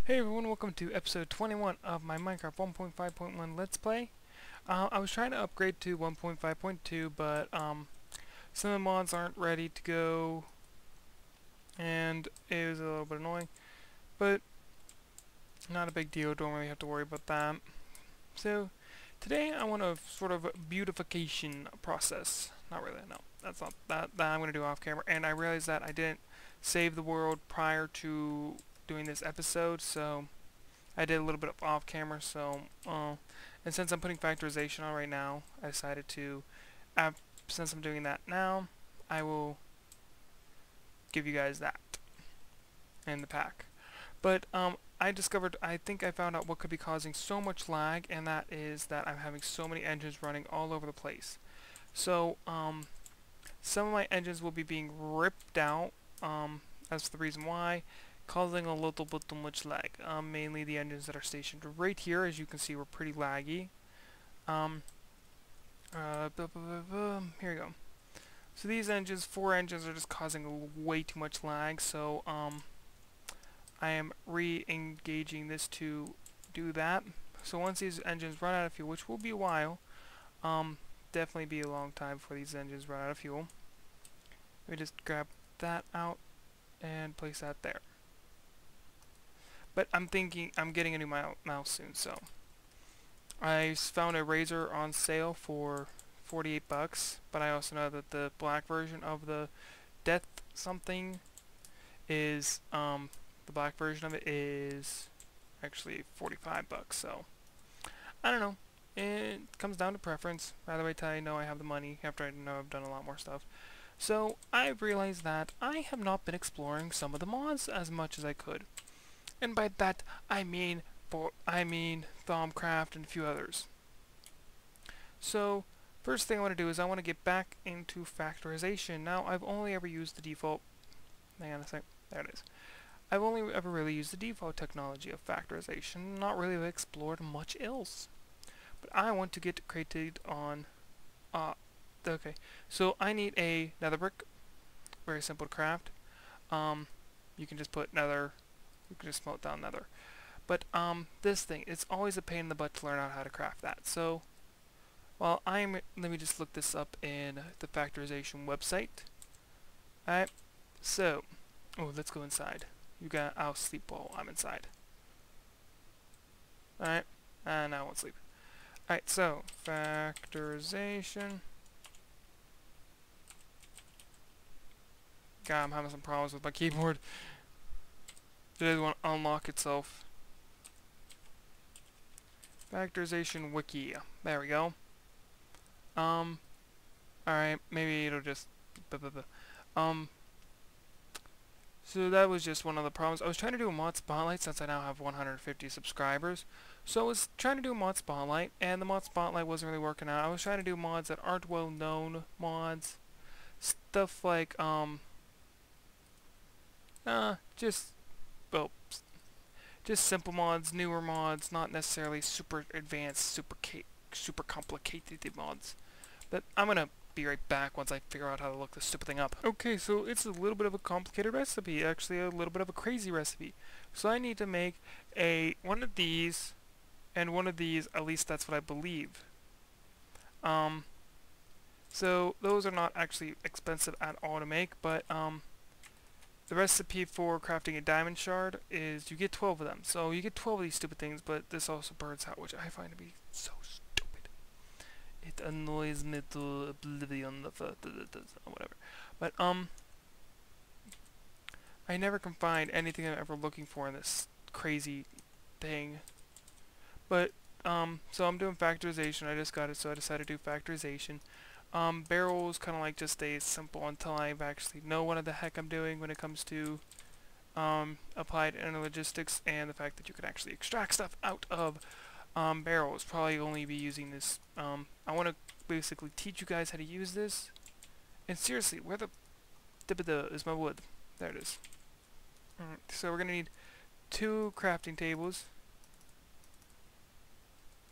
Hey everyone, welcome to episode 21 of my Minecraft 1.5.1 Let's Play. I was trying to upgrade to 1.5.2, but some of the mods aren't ready to go, and it was a little bit annoying, but not a big deal, don't really have to worry about that. So, today I want a sort of beautification process. Not really, no, that's not that I'm going to do off camera, and I realized that I didn't save the world prior to doing this episode, so I did a little bit of off camera, so and since I'm putting factorization on right now, I decided to, since I'm doing that now, I will give you guys that in the pack. But I think I found out what could be causing so much lag, and that is that I'm having so many engines running all over the place. So some of my engines will be being ripped out. That's the reason why, causing a little bit too much lag. Mainly the engines that are stationed right here, as you can see, were pretty laggy. Here we go. So these engines, 4 engines, are just causing way too much lag. So I am re-engaging this to do that. So once these engines run out of fuel, which will be a while, definitely be a long time before these engines run out of fuel. Let me just grab that out and place that there. But I'm thinking I'm getting a new mouse soon, so I found a Razer on sale for 48 bucks, but I also know that the black version of the Death something is the black version of it is actually 45 bucks, so I don't know. It comes down to preference. Rather wait till I know I have the money after I know I've done a lot more stuff. So I've realized that I have not been exploring some of the mods as much as I could. And by that I mean Thaumcraft and a few others. So first thing I want to do is I want to get back into factorization. Now I've only ever used the default, hang on a sec, there it is. I've only ever really used the default technology of factorization, not really explored much else. But I want to get created on, okay, so I need a nether brick, very simple to craft. You can just put nether, you can just smelt down nether. But this thing, it's always a pain in the butt to learn out how to craft that. So, well, let me just look this up in the factorization website. Alright, so, oh, let's go inside. I'll sleep while I'm inside. Alright, and I won't sleep. Alright, so, factorization. God, I'm having some problems with my keyboard. It doesn't want to unlock itself. Factorization wiki. There we go. Alright, maybe it'll just so that was just one of the problems. I was trying to do a mod spotlight since I now have 150 subscribers. So I was trying to do a mod spotlight, and the mod spotlight wasn't really working out. I was trying to do mods that aren't well known mods. Stuff like just well, just simple mods, newer mods, not necessarily super advanced, super complicated mods. But I'm gonna be right back once I figure out how to look this stupid thing up. Okay, so it's a little bit of a complicated recipe, actually a little bit of a crazy recipe. So I need to make one of these and one of these, at least that's what I believe. So those are not actually expensive at all to make, but the recipe for crafting a diamond shard is you get 12 of them. So you get 12 of these stupid things, but this also burns out, which I find to be so stupid. It annoys me to oblivion of whatever. But I never can find anything I'm ever looking for in this crazy thing. But so I'm doing factorization. I just got it, so I decided to do factorization. Barrels kind of like just stay simple until I actually know what the heck I'm doing when it comes to applied logistics and the fact that you can actually extract stuff out of barrels. Probably only be using this. I want to basically teach you guys how to use this. And seriously, where the is my wood? There it is. So we're gonna need 2 crafting tables.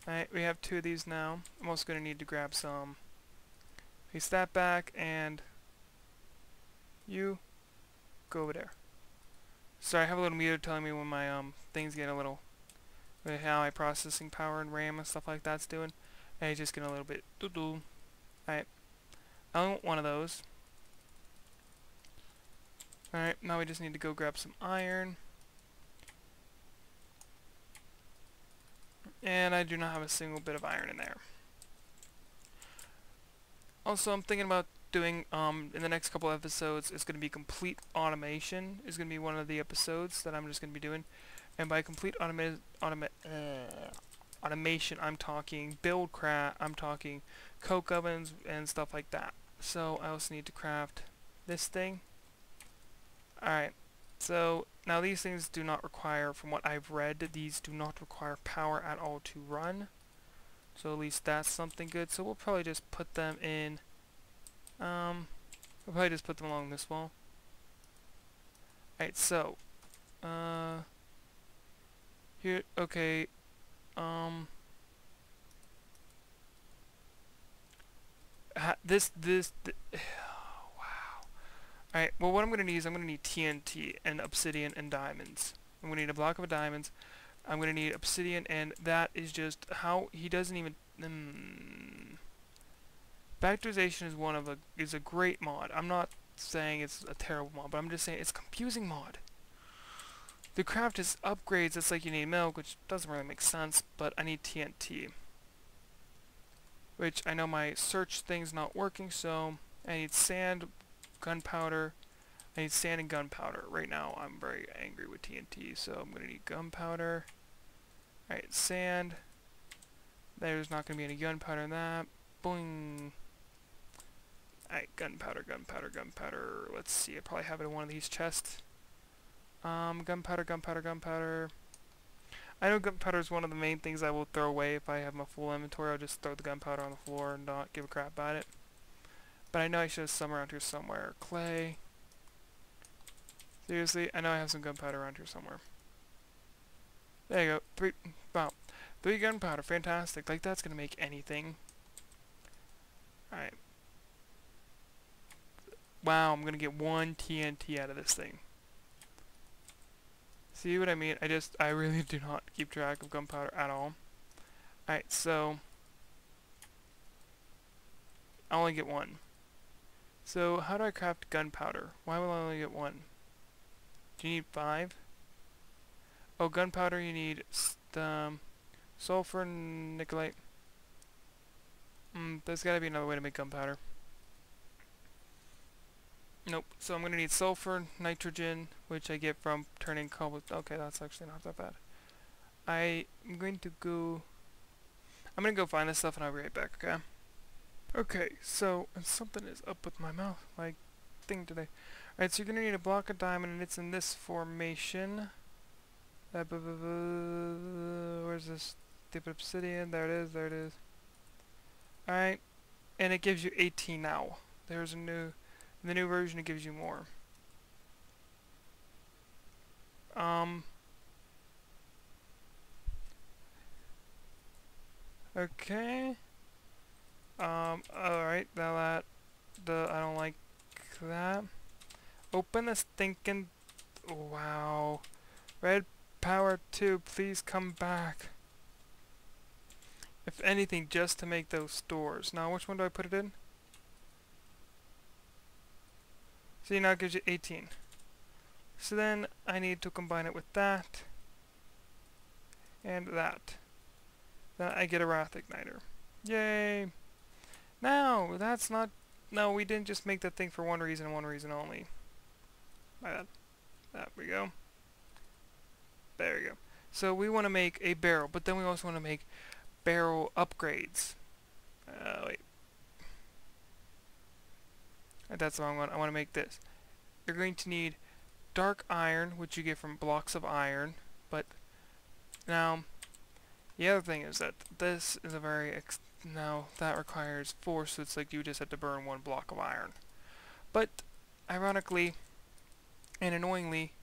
Alright, we have 2 of these now. I'm also gonna need to grab some. Place that back, and you go over there. Sorry, I have a little meter telling me when my things get a little, how my processing power and RAM and stuff like that's doing. And it's just getting a little bit doo-doo. Alright, I only want one of those. Alright, now we just need to go grab some iron. And I do not have a single bit of iron in there. Also, I'm thinking about doing, in the next couple episodes, it's going to be complete automation. Is going to be one of the episodes that I'm just going to be doing. And by complete automation, I'm talking build craft, I'm talking coke ovens and stuff like that. So I also need to craft this thing. Alright, so now these things do not require, from what I've read, these do not require power at all to run. So at least that's something good. So we'll probably just put them in, we'll probably just put them along this wall. Alright, so, here, okay, wow. Alright, well what I'm going to need is I'm going to need TNT and obsidian and diamonds. I'm going to need a block of diamonds. I'm going to need obsidian, and that is just how he doesn't even... Factorization is a great mod. I'm not saying it's a terrible mod, but I'm just saying it's a confusing mod. The craft is upgrades. It's like you need milk, which doesn't really make sense, but I need TNT. Which I know my search thing's not working, so I need sand, gunpowder. I need sand and gunpowder. Right now I'm very angry with TNT, so I'm going to need gunpowder. Alright, sand. There's not going to be any gunpowder in that. Boing. Alright, gunpowder, gunpowder, gunpowder. Let's see, I probably have it in one of these chests. Gunpowder, gunpowder, gunpowder. I know gunpowder is one of the main things I will throw away if I have my full inventory. I'll just throw the gunpowder on the floor and not give a crap about it. But I know I should have some around here somewhere. Clay. Seriously, I know I have some gunpowder around here somewhere. There you go. Wow. 3 gunpowder. Fantastic. Like, that's gonna make anything. Alright. Wow, I'm gonna get 1 TNT out of this thing. See what I mean? I really do not keep track of gunpowder at all. Alright, so I only get 1. So how do I craft gunpowder? Why will I only get 1? Do you need 5? Oh, gunpowder you need sulfur and nickelite. There's gotta be another way to make gunpowder. Nope. So I'm gonna need sulfur, nitrogen, which I get from turning cobalt. Okay, that's actually not that bad. I'm gonna go find this stuff and I'll be right back, okay? Okay, so something is up with my mouth, my thing today. Alright, so you're gonna need a block of diamond and it's in this formation. Where's this stupid obsidian? There it is, there it is. Alright, and it gives you 18 now. There's a new... In the new version, it gives you more. Okay. Alright, now I don't like that. Open this thinking... Wow. Red Power 2, please come back. If anything, just to make those stores. Now, which one do I put it in? See, now it gives you 18. So then I need to combine it with that and that. Then I get a Wrath Igniter. Yay! Now, that's not... No, we didn't just make that thing for one reason and one reason only. My bad. There we go. There we go. So we want to make a barrel, but then we also want to make barrel upgrades. Wait. That's what I want. I want to make this. You're going to need dark iron, which you get from blocks of iron. But now, the other thing is that this is a very now that requires 4, so it's like you just have to burn 1 block of iron. But ironically and annoyingly,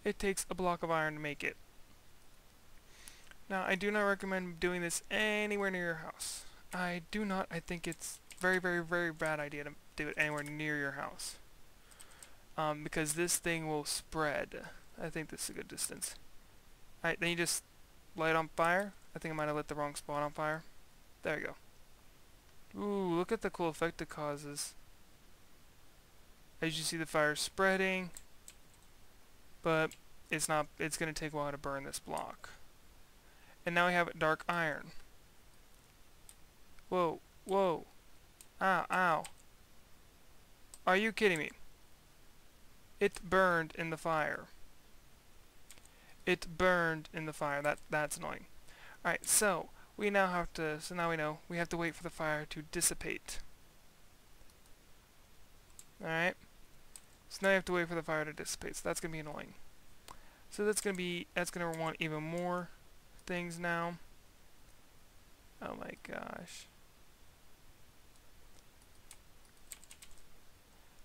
it takes a block of iron to make it. Now, I do not recommend doing this anywhere near your house. I do not. I think it's very, very, very bad idea to do it anywhere near your house. Because this thing will spread. I think this is a good distance. Alright, then you just light on fire. I think I might have lit the wrong spot on fire. There you go. Ooh, look at the cool effect it causes. As you see the fire spreading, but it's going to take a while to burn this block. And now we have dark iron. Whoa, whoa. Ow, ow. Are you kidding me? It burned in the fire. It burned in the fire. That's annoying. Alright, so we now have to, so now we know, we have to wait for the fire to dissipate. Alright. So now you have to wait for the fire to dissipate, so that's going to be annoying. So that's going to want even more things now. Oh my gosh.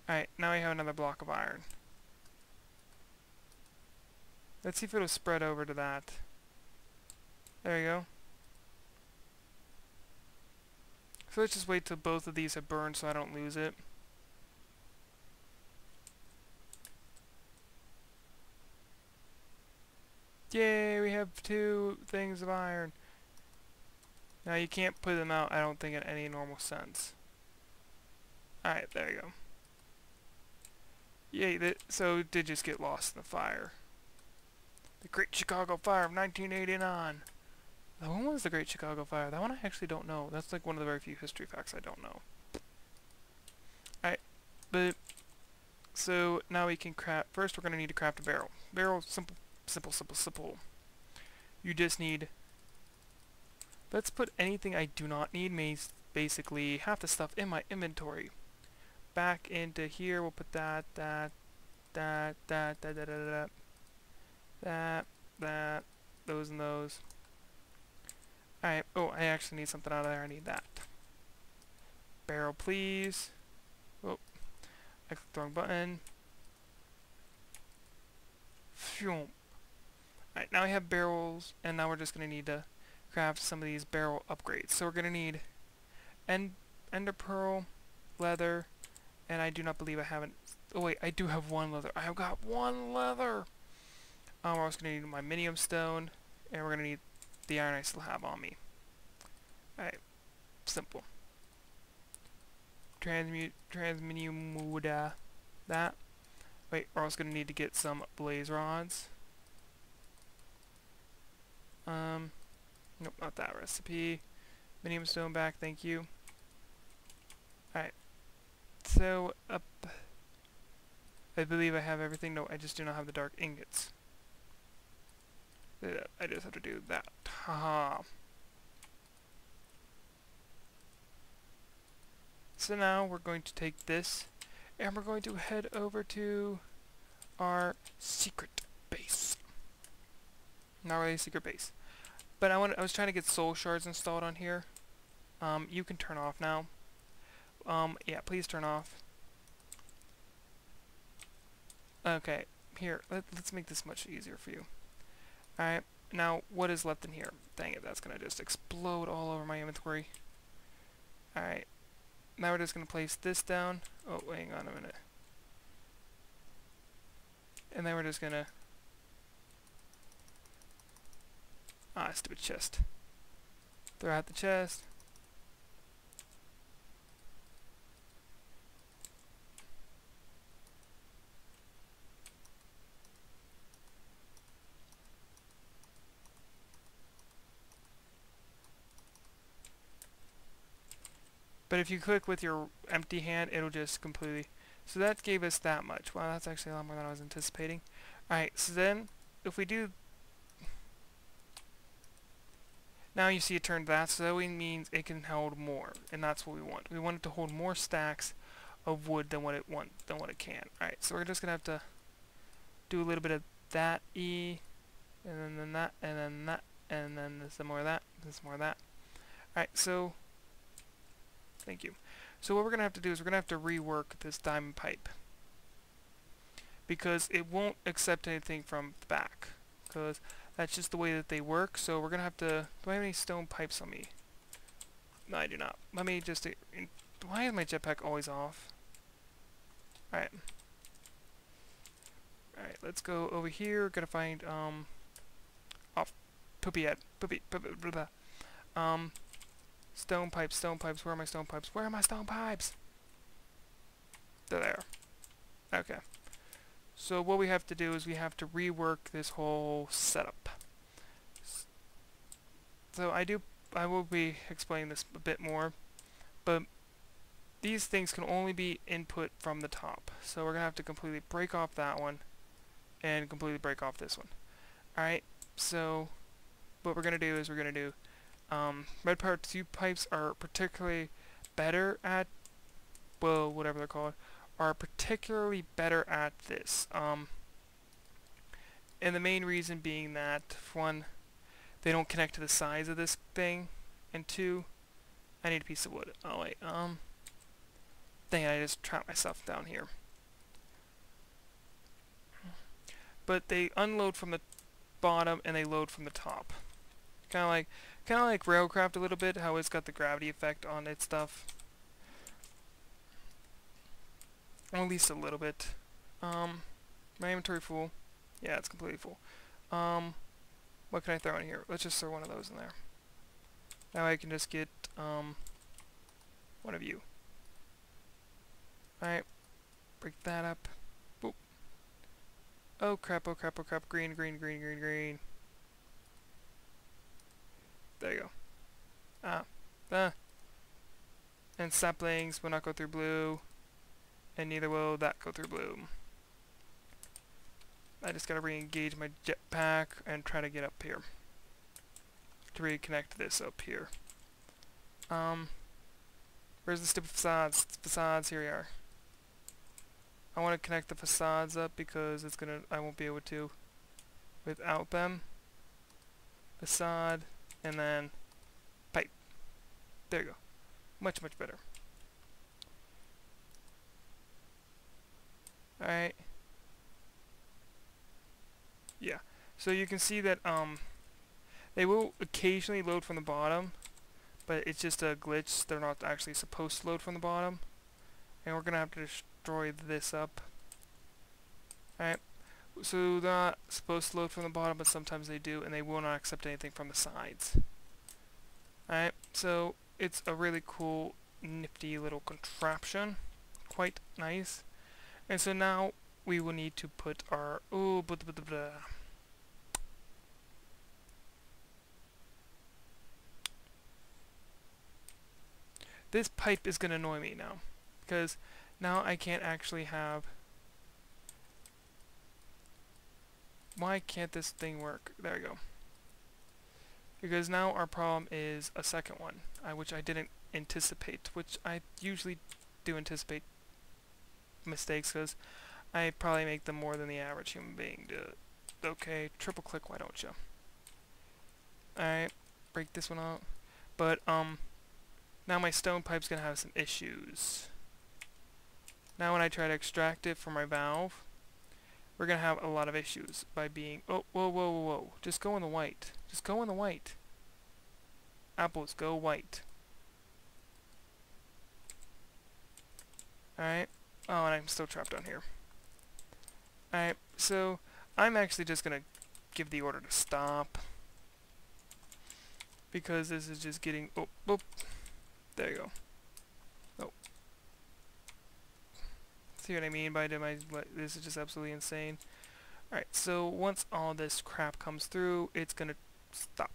Alright, now we have another block of iron. Let's see if it'll spread over to that. There you go. So let's just wait till both of these have burned so I don't lose it. Yay, we have 2 things of iron. Now you can't put them out, I don't think, in any normal sense. Alright, there you go. Yay, so it did just get lost in the fire. The Great Chicago Fire of 1989. When was the Great Chicago Fire? That one I actually don't know. That's like one of the very few history facts I don't know. Alright, but so now we can craft. First, we're going to need to craft a barrel. Barrel, simple, simple, simple, simple. You just need. Let's put anything I do not need. Basically, half the stuff in my inventory. Back into here, we'll put that, those and those. Alright, oh, I actually need something out of there. I need that. Barrel, please. Oh, I clicked the wrong button. Phew. Alright, now we have barrels, and now we're just going to need to craft some of these barrel upgrades. So we're going to need ender pearl, leather, and I do not believe I haven't. Oh wait, I do have 1 leather. I have got 1 leather! We're also going to need my minium stone, and we're going to need the iron I still have on me. Alright, simple. Transmute that. Wait, we're also going to need to get some blaze rods. Nope, not that recipe. Minium stone back, thank you. Alright, so up. I believe I have everything. No, I just do not have the dark ingots. I just have to do that. Haha. So now we're going to take this and we're going to head over to our secret base. Not really a secret base. But I was trying to get soul shards installed on here. You can turn off now. Yeah, please turn off. Okay, here, let's make this much easier for you. Alright, now what is left in here? Dang it, that's gonna just explode all over my inventory. Alright, now we're just gonna place this down. Oh, hang on a minute. And then we're just gonna... stupid chest. Throw out the chest. But if you click with your empty hand, it'll just completely... So that gave us that much. Wow, that's actually a lot more than I was anticipating. Alright, so then, if we do... Now you see it turned that, so that means it can hold more. And that's what we want. We want it to hold more stacks of wood than what it can. Alright, so we're just going to have to do a little bit of that E, and then that, and then that, and then some more of that, and some more of that. Alright, so... Thank you. So what we're going to have to do is we're going to have to rework this diamond pipe. Because it won't accept anything from the back. Because that's just the way that they work. So we're going to have to... Do I have any stone pipes on me? No, I do not. Let me just... Why is my jetpack always off? Alright. Alright, let's go over here. Gotta find, oh, poopy head. Poopy, blah, blah, blah. Stone pipes, stone pipes. Where are my stone pipes? Where are my stone pipes? They're there. Okay. So what we have to do is we have to rework this whole setup. So I will be explaining this a bit more, but these things can only be input from the top. So we're going to have to completely break off that one and completely break off this one. Alright, so what we're going to do is we're going to do Red Power 2 pipes are particularly better at, well, whatever they're called, are particularly better at this. And the main reason being that, for one, they don't connect to the size of this thing, and two, I need a piece of wood. Oh wait, dang it, I just trapped myself down here. But they unload from the bottom and they load from the top. Kind of like Railcraft a little bit, how it's got the gravity effect on its stuff. Or at least a little bit. My inventory full. Yeah, it's completely full. What can I throw in here? Let's just throw one of those in there. Now I can just get one of you. Alright, break that up. Boop. Oh crap, oh crap, oh crap. Green, green, green, green, green. There you go. And saplings will not go through blue, and neither will that go through blue. I just gotta re-engage my jetpack and try to get up here. To reconnect this up here. Where's the stupid facades? Facades, here we are. I want to connect the facades up because I won't be able to without them. Facade, and then pipe. There you go. Much, much better. Alright. Yeah. So you can see that they will occasionally load from the bottom, but it's just a glitch. They're not actually supposed to load from the bottom. And we're gonna have to destroy this up. Alright. So they're not supposed to load from the bottom, but sometimes they do, and they will not accept anything from the sides. Alright, so it's a really cool, nifty little contraption. Quite nice. And so now we will need to put our... This pipe is going to annoy me now, because now I can't actually have... Why can't this thing work? There we go. Because now our problem is a second one, which I didn't anticipate, which I usually do anticipate mistakes, because I probably make them more than the average human being did. Okay, triple click, why don't you? Alright, break this one out. But, now my stone pipe's gonna have some issues. Now when I try to extract it from my valve, we're gonna have a lot of issues by being... Oh, whoa, whoa, whoa, whoa. Just go in the white. Just go in the white. Apples, go white. Alright. Oh, and I'm still trapped down here. Alright, so I'm actually just gonna give the order to stop. Because this is just getting... Oh, boop. There you go. Oh. See what I mean by this is just absolutely insane. Alright, so once all this crap comes through, it's gonna stop.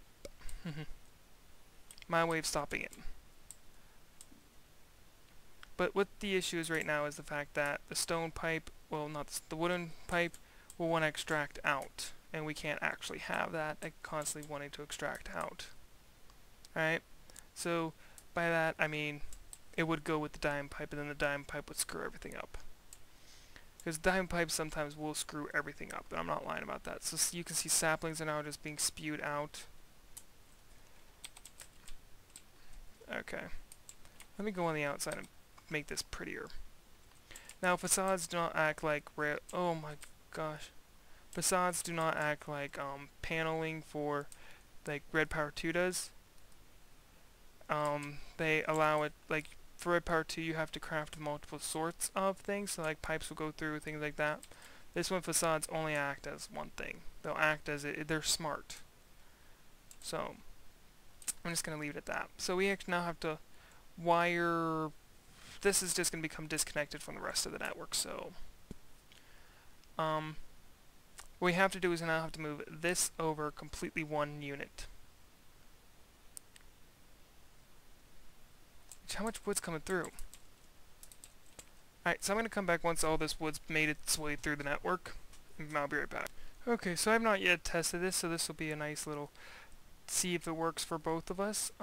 My way of stopping it. But what the issue is right now is the fact that the stone pipe, well, not the wooden pipe, will want to extract out. And we can't actually have that, like constantly wanting to extract out. Alright? So, by that, I mean, it would go with the diamond pipe, and then the diamond pipe would screw everything up. Because diamond pipes sometimes will screw everything up, and I'm not lying about that. So you can see saplings are now just being spewed out. Okay. Let me go on the outside and make this prettier. Now, facades do not act like oh my gosh. Facades do not act like paneling for like Red Power 2 does. They allow it, like for Red Power 2 you have to craft multiple sorts of things, so like pipes will go through, things like that. This one, facades only act as one thing. They'll act as they're smart. So I'm just going to leave it at that. So we actually now have to wire. This is just going to become disconnected from the rest of the network. So what we have to do is now have to move this over completely one unit. How much wood's coming through? Alright, so I'm going to come back once all this wood's made its way through the network, and I'll be right back. Okay, so I've not yet tested this, so this will be a nice little see if it works for both of us.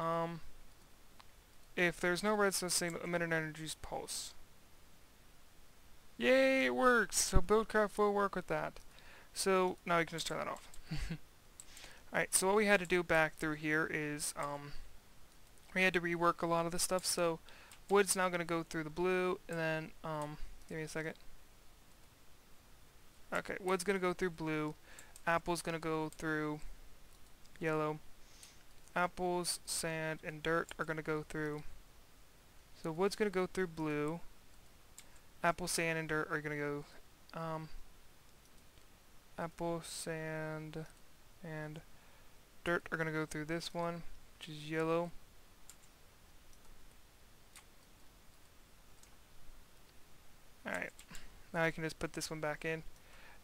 If there's no redstone signal, emitted energies pulse. Yay, it works! So Buildcraft will work with that. So now we can just turn that off. Alright, so what we had to do back through here is we had to rework a lot of the stuff. So wood's now going to go through the blue, and then give me a second. Okay, wood's going to go through blue, apple's going to go through yellow, apples, sand, and dirt are going to go through. So wood's going to go through blue, apple, sand, and dirt are going to go apple, sand, and dirt are going to go through this one, which is yellow. Alright, now I can just put this one back in.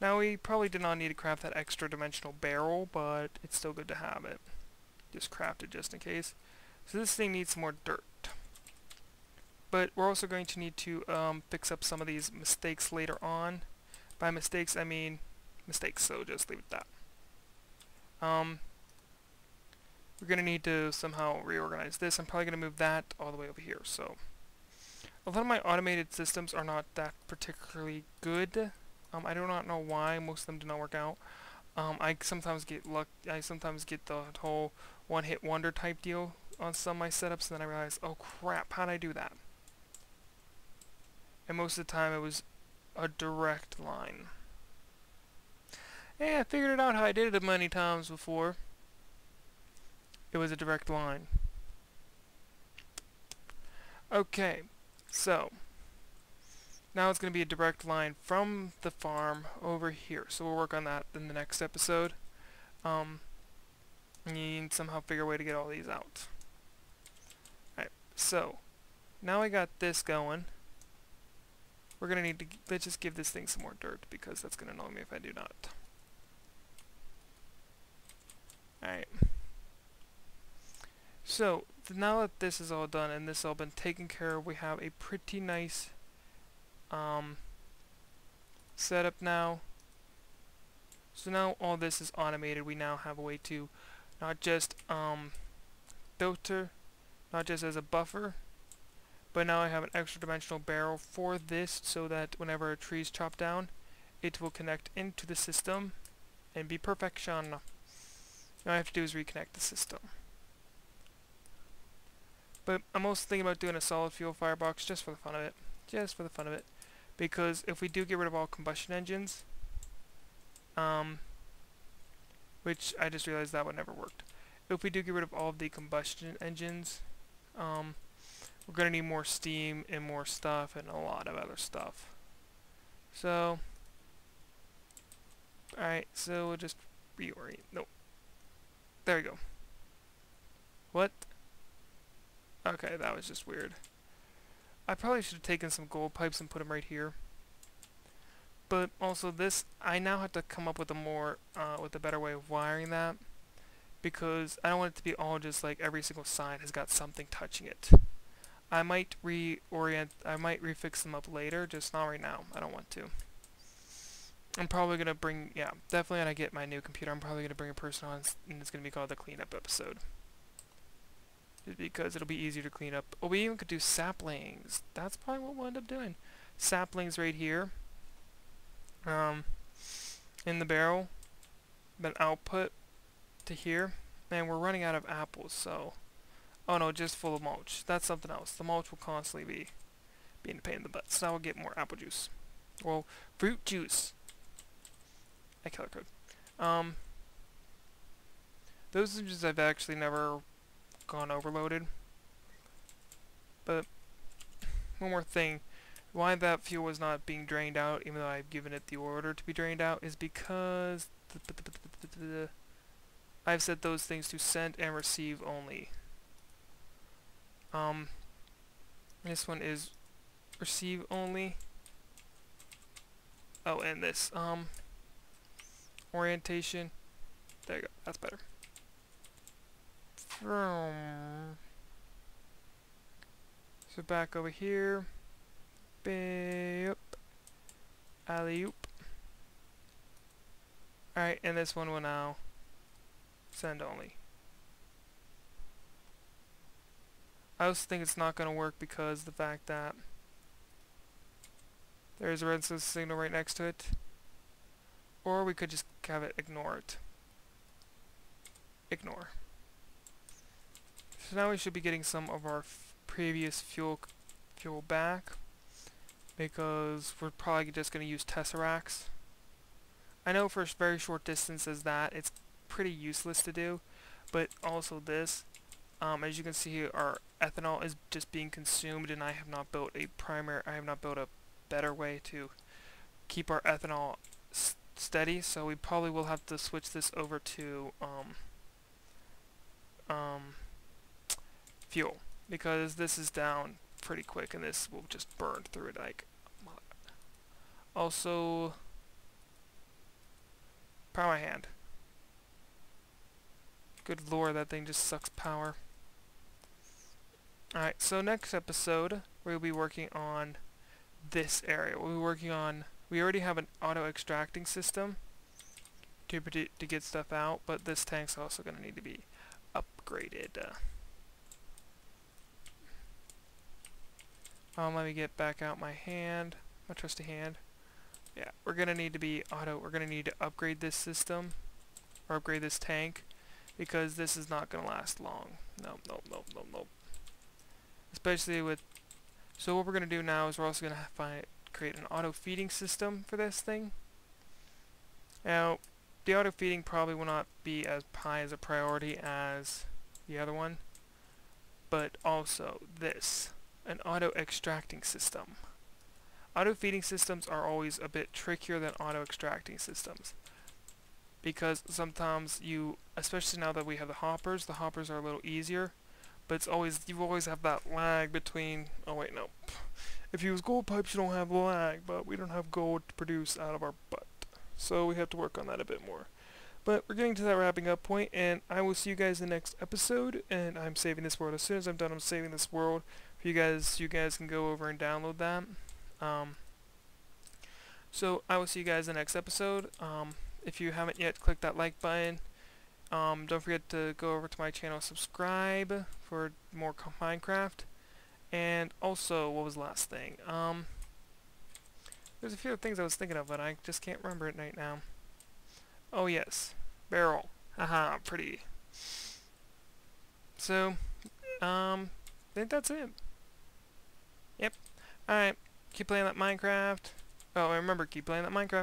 Now we probably did not need to craft that extra dimensional barrel, but it's still good to have it. Just craft it just in case. So this thing needs some more dirt. But we're also going to need to fix up some of these mistakes later on. By mistakes, I mean mistakes, so just leave it at that. We're going to need to somehow reorganize this. I'm probably going to move that all the way over here. So a lot of my automated systems are not that particularly good. I do not know why most of them do not work out. I sometimes get the whole one-hit wonder type deal on some of my setups, and then I realize, oh crap, how did I do that? And most of the time it was a direct line. Yeah, I figured it out how I did it many times before. It was a direct line. Okay, so now it's going to be a direct line from the farm over here. So we'll work on that in the next episode. And somehow figure a way to get all these out. Alright, so now I got this going. We're going to need to, let's just give this thing some more dirt, because that's going to annoy me if I do not. Alright. So, now that this is all done and this has all been taken care of, we have a pretty nice setup now. So now all this is automated. We now have a way to not just filter, not just as a buffer, but now I have an extra dimensional barrel for this, so that whenever a tree is chopped down, it will connect into the system and be perfection. All I have to do is reconnect the system. But I'm also thinking about doing a solid fuel firebox just for the fun of it. Just for the fun of it. Because if we do get rid of all combustion engines, which I just realized that would never worked. If we do get rid of all of the combustion engines, we're going to need more steam and more stuff and a lot of other stuff. So, alright, so we'll just reorient. Nope. There we go. What? Okay, that was just weird. I probably should have taken some gold pipes and put them right here. But also this, I now have to come up with a better way of wiring that, because I don't want it to be all just like every single side has got something touching it. I might refix them up later, just not right now. I don't want to. I'm probably gonna bring, definitely when I get my new computer, I'm probably gonna bring a person on, and it's gonna be called the cleanup episode. Just because it'll be easier to clean up. Oh, we even could do saplings. That's probably what we'll end up doing. Saplings right here. In the barrel. Then output to here. And we're running out of apples, so... Oh no, just full of mulch. That's something else. The mulch will constantly be being a pain in the butt. So now we'll get more apple juice. Well, fruit juice. I color code. Those engines I've actually never gone overloaded. But one more thing. Why that fuel was not being drained out, even though I've given it the order to be drained out, is because I've set those things to send and receive only. This one is receive only. Oh, and this, orientation. There you go, that's better. So back over here. Boop. Alley-oop. Alright, and this one will now send only. I also think it's not going to work because the fact that there's a red signal right next to it. Or we could just have it ignore it. Ignore. So now we should be getting some of our previous fuel back, because we're probably just going to use Tesseracts. I know for a very short distance as that, it's pretty useless to do, but also this, as you can see here, our ethanol is just being consumed, and I have not built a better way to keep our ethanol steady, so we probably will have to switch this over to fuel, because this is down pretty quick and this will just burn through it like. Also, power hand. Good lord, that thing just sucks power. Alright, so next episode we'll be working on this area. We'll be working on, we already have an auto extracting system to get stuff out, but this tank's also going to need to be upgraded. Let me get back out my hand, my trusty hand. Yeah, we're going to need to be we're going to need to upgrade this system, or upgrade this tank, because this is not going to last long. Nope. Especially with, so what we're going to do now is we're also going to create an auto feeding system for this thing. Now, the auto feeding probably will not be as high as a priority as the other one, but also this, an auto extracting system. Auto feeding systems are always a bit trickier than auto extracting systems, because sometimes especially now that we have the hoppers are a little easier, but you always have that lag between, oh wait, no. If you use gold pipes, you don't have lag, but we don't have gold to produce out of our butt. So we have to work on that a bit more. But we're getting to that wrapping up point, and I will see you guys in the next episode, and I'm saving this world. As soon as I'm done, I'm saving this world for you guys. You guys can go over and download that. So I will see you guys in the next episode. If you haven't yet, click that like button. Don't forget to go over to my channel, subscribe for more Minecraft. And also, what was the last thing? There's a few things I was thinking of, but I just can't remember it right now. Oh yes, barrel. Haha, pretty. So, I think that's it. Yep. Alright, keep playing that Minecraft. Oh, and remember, keep playing that Minecraft.